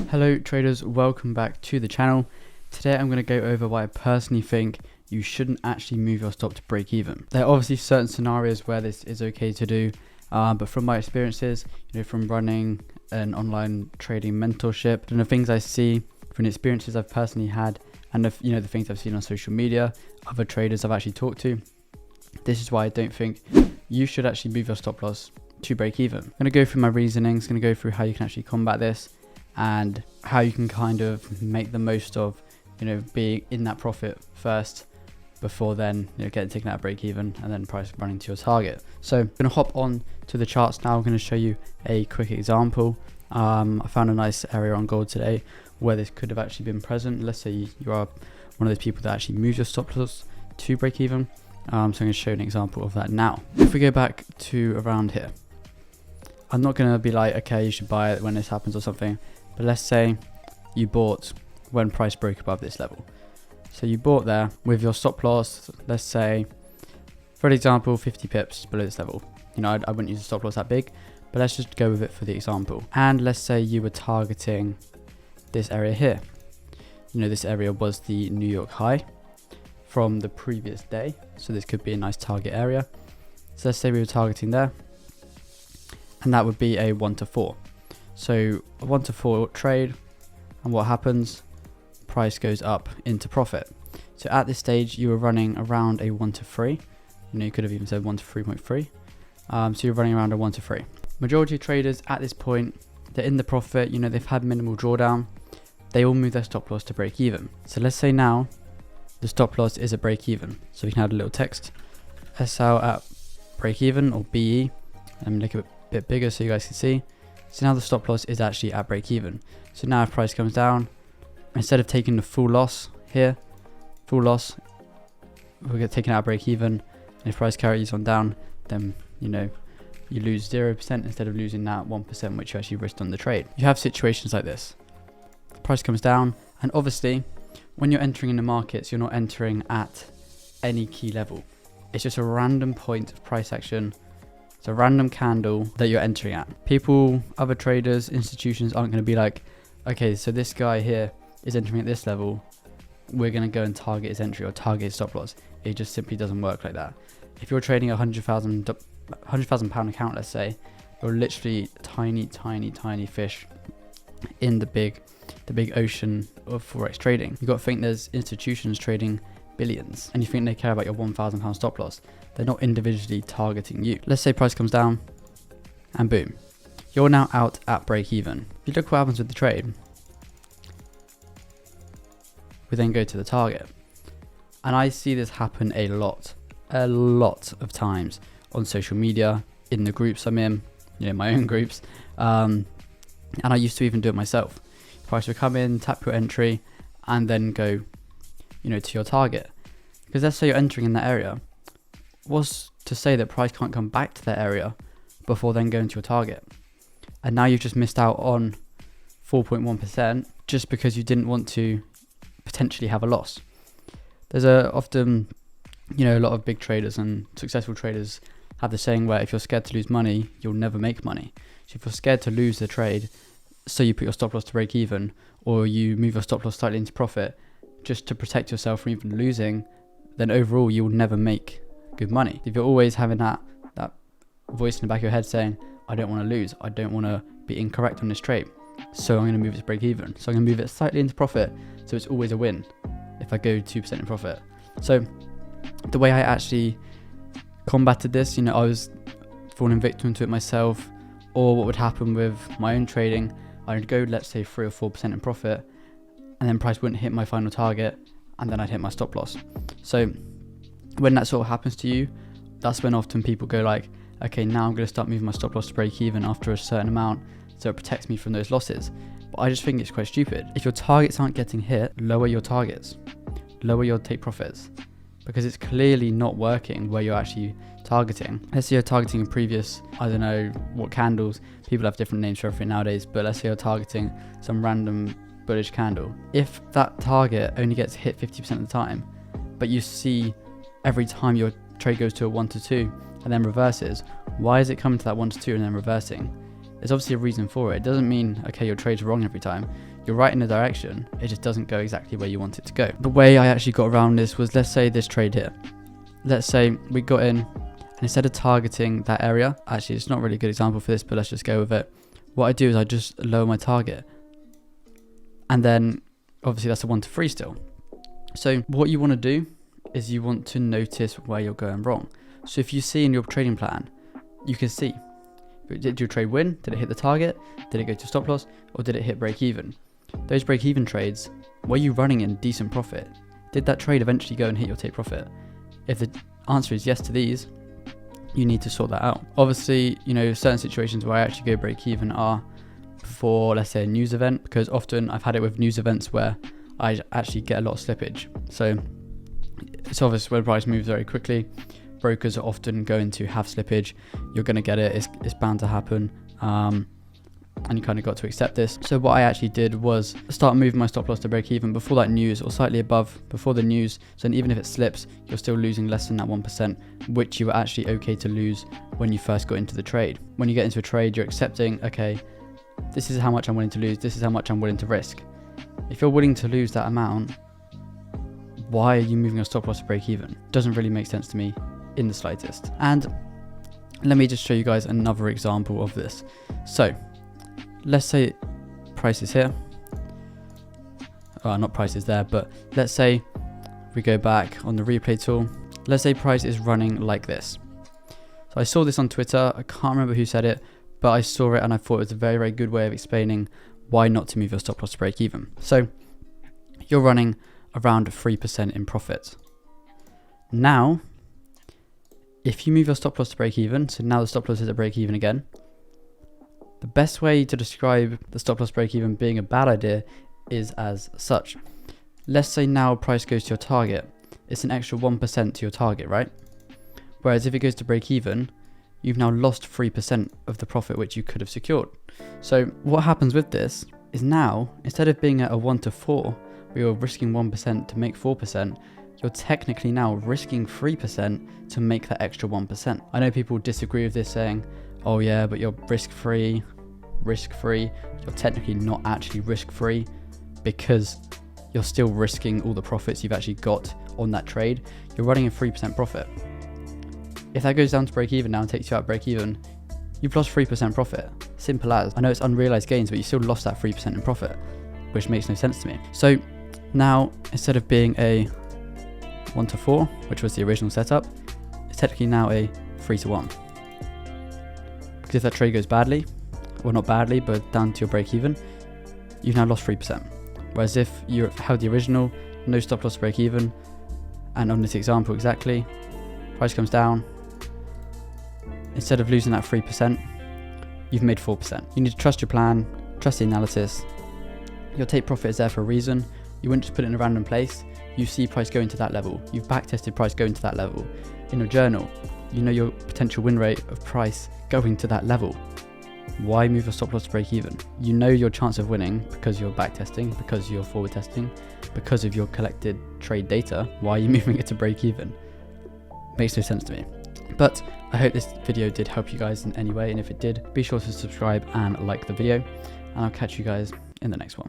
Hello traders, welcome back to the channel. Today I'm going to go over why I personally think you shouldn't actually move your stop to break even. There are obviously certain scenarios where this is okay to do, but from my experiences, from running an online trading mentorship and the things I see from the experiences I've personally had and the things I've seen on social media, other traders I've actually talked to, this is why I don't think you should actually move your stop loss to break even. I'm going to go through my reasonings, going to go through how you can actually combat this and how you can kind of make the most of being in that profit first before then getting taken out of break even and then price running to your target. So I'm going to hop on to the charts now. I'm going to show you a quick example. I found a nice area on gold today where this could have actually been present. Let's say you are one of those people that actually moves your stop loss to break even. So I'm going to show you an example of that now. If we go back to around here, I'm not going to be like, okay, you should buy it when this happens or something. But let's say you bought when price broke above this level. So you bought there with your stop loss, let's say, for example, 50 pips below this level. I wouldn't use a stop loss that big, but let's just go with it for the example. And let's say you were targeting this area here. This area was the New York high from the previous day. So this could be a nice target area. So let's say we were targeting there. And that would be a 1 to 4. So a 1 to 4 trade, and what happens? Price goes up into profit. So at this stage, you were running around a 1 to 3. You could have even said 1 to 3.3. So you're running around a 1 to 3. Majority of traders at this point, they're in the profit. They've had minimal drawdown. They all move their stop loss to break even. So let's say now the stop loss is a break even. So we can add a little text. SL at break even or BE. Let me make it a bit bigger so you guys can see. So now the stop loss is actually at break even. So now if price comes down, instead of taking the full loss here, we'll get taken out of break even. And if price carries on down, then you lose 0% instead of losing that 1% which you actually risked on the trade. You have situations like this. The price comes down, and obviously when you're entering in the markets, you're not entering at any key level. It's just a random point of price action. It's a random candle that you're entering at. People, other traders, institutions aren't going to be like, okay, so this guy here is entering at this level. We're going to go and target his entry or target his stop loss. It just simply doesn't work like that. If you're trading a £100,000 account, let's say, you're literally tiny fish in the big ocean of Forex trading. You've got to think there's institutions trading billions and you think they care about your £1,000 stop loss. They're not individually targeting you. Let's say price comes down and boom, you're now out at break even. If you look what happens with the trade, we then go to the target. And I see this happen a lot of times on social media, in the groups I'm in, my own groups. And I used to even do it myself. Price would come in, tap your entry, and then go, to your target. Because let's say you're entering in that area. What's to say that price can't come back to that area before then going to your target? And now you've just missed out on 4.1% just because you didn't want to potentially have a loss. There's often, a lot of big traders and successful traders have the saying where if you're scared to lose money, you'll never make money. So if you're scared to lose the trade, so you put your stop loss to break even, or you move your stop loss slightly into profit just to protect yourself from even losing, then overall you will never make good money. If you're always having that voice in the back of your head saying, I don't want to lose, I don't want to be incorrect on this trade, so I'm going to move it to break even. So I'm going to move it slightly into profit, so it's always a win if I go 2% in profit. So the way I actually combated this, I was falling victim to it myself, or what would happen with my own trading, I'd go, let's say 3 or 4% in profit, and then price wouldn't hit my final target, and then I'd hit my stop loss. So when that sort of happens to you, that's when often people go like, okay, now I'm going to start moving my stop loss to break even after a certain amount, so it protects me from those losses. But I just think it's quite stupid. If your targets aren't getting hit, lower your targets, lower your take profits, because it's clearly not working where you're actually targeting. Let's say you're targeting a previous, I don't know what candles, people have different names for everything nowadays, but let's say you're targeting some random bullish candle. If that target only gets hit 50% of the time, but you see every time your trade goes to a 1 to 2 and then reverses, why is it coming to that 1 to 2 and then reversing? there's obviously a reason for it. It doesn't mean, okay, your trade's wrong every time. You're right in the direction, it just doesn't go exactly where you want it to go. The way I actually got around this was, let's say this trade here. Let's say we got in, and instead of targeting that area, actually it's not really a good example for this, but let's just go with it. What I do is I just lower my target. And then obviously that's a 1 to 3 still. So what you want to do is you want to notice where you're going wrong. So if you see in your trading plan, you can see, did your trade win? Did it hit the target? Did it go to stop loss? Or did it hit break even? Those break even trades, were you running in decent profit? Did that trade eventually go and hit your take profit? If the answer is yes to these, you need to sort that out. Obviously, you know, certain situations where I actually go break even are for, let's say, a news event, because often I've had it with news events where I actually get a lot of slippage. So it's obvious when price moves very quickly, brokers are often going to have slippage. You're going to get it, it's bound to happen. And you kind of got to accept this. So what I actually did was start moving my stop loss to break even before that news, or slightly above before the news. So even if it slips, you're still losing less than that 1%, which you were actually okay to lose when you first got into the trade. When you get into a trade, you're accepting, okay, this is how much I'm willing to lose, this is how much I'm willing to risk. If you're willing to lose that amount, why are you moving your stop loss to break even? Doesn't really make sense to me in the slightest. And let me just show you guys another example of this. So let's say price is here. Not price is there, but let's say we go back on the replay tool. Let's say price is running like this. So I saw this on Twitter. I can't remember who said it, but I saw it and I thought it was a very, very good way of explaining why not to move your stop loss to break even. So you're running around 3% in profit. Now, if you move your stop loss to break even, so now the stop loss is at break even again, the best way to describe the stop loss break even being a bad idea is as such. Let's say now price goes to your target. It's an extra 1% to your target, right? Whereas if it goes to break even, you've now lost 3% of the profit which you could have secured. So what happens with this is now, instead of being at a 1 to 4, where you're risking 1% to make 4%, you're technically now risking 3% to make that extra 1%. I know people disagree with this, saying, oh yeah, but you're risk-free. You're technically not actually risk-free, because you're still risking all the profits you've actually got on that trade. You're running a 3% profit. If that goes down to break even now and takes you out break even, you've lost 3% profit. Simple as. I know it's unrealized gains, but you still lost that 3% in profit, which makes no sense to me. So now, instead of being a 1 to 4, which was the original setup, it's technically now a 3 to 1. Because if that trade goes badly, well, not badly, but down to your break even, you've now lost 3%. Whereas if you held the original, no stop loss break even, and on this example exactly, price comes down, instead of losing that 3%, you've made 4%. You need to trust your plan, trust the analysis. Your take profit is there for a reason. You wouldn't just put it in a random place. You see price going to that level. You've backtested price going to that level. In your journal, you know your potential win rate of price going to that level. Why move your stop loss to break even? You know your chance of winning because you're backtesting, because you're forward testing, because of your collected trade data. Why are you moving it to break even? Makes no sense to me. But I hope this video did help you guys in any way, and if it did, be sure to subscribe and like the video, and I'll catch you guys in the next one.